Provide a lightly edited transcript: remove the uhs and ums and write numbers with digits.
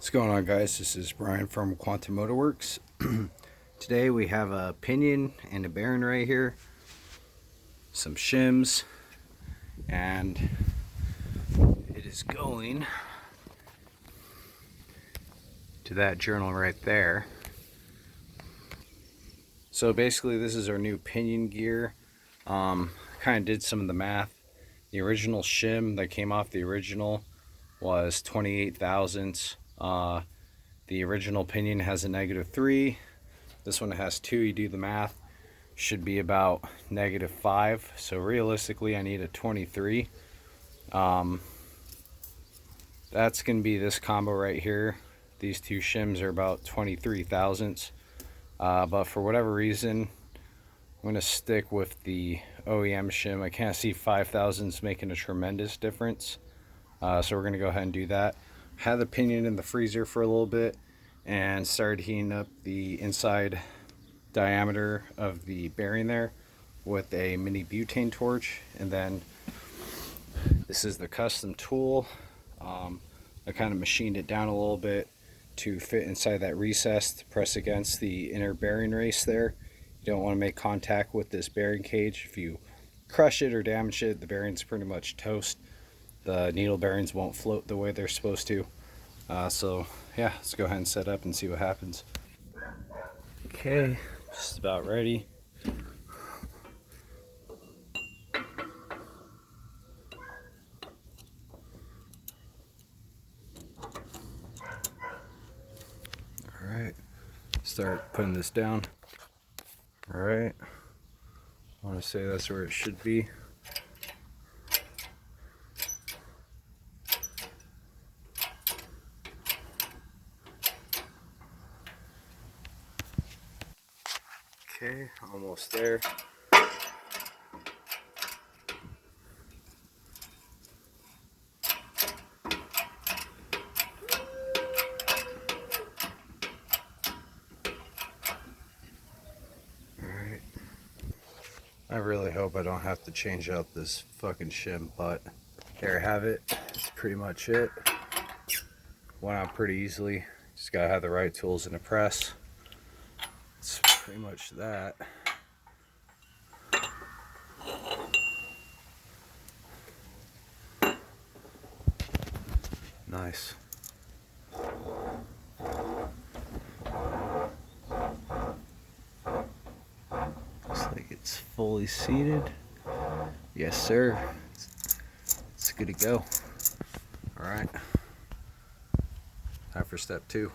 What's going on, guys? This is Brian from Quantum Motorworks. Today we have a pinion and a bearing right here, some shims, and it is going to that journal right there. So basically this is our new pinion gear. Kind of did some of the math. The original shim that came off the original was 28 thousandths. The original pinion has a -3. This one has 2. You do the math, should be about -5. So realistically, I need a 23. That's going to be this combo right here. These two shims are about 23 thousandths. But for whatever reason, I'm going to stick with the OEM shim. I can't see 5 thousandths making a tremendous difference. So we're going to go ahead and do that. Had the pinion in the freezer for a little bit and started heating up the inside diameter of the bearing there with a mini butane torch. And then this is the custom tool. I kind of machined it down a little bit to fit inside that recess to press against the inner bearing race there. You don't want to make contact with this bearing cage. If you crush it or damage it, the bearing's pretty much toast. The needle bearings won't float the way they're supposed to. So yeah, let's go ahead and set up and see what happens. Okay, just about ready. Alright, start putting this down. Alright, I want to say that's where it should be. Okay, almost there. Alright. I really hope I don't have to change out this fucking shim, but there I have it. That's pretty much it. Went out pretty easily. Just gotta have the right tools in the press. It's pretty much that. Nice. Looks like it's fully seated. Yes, sir. It's good to go. All right. Time for step 2.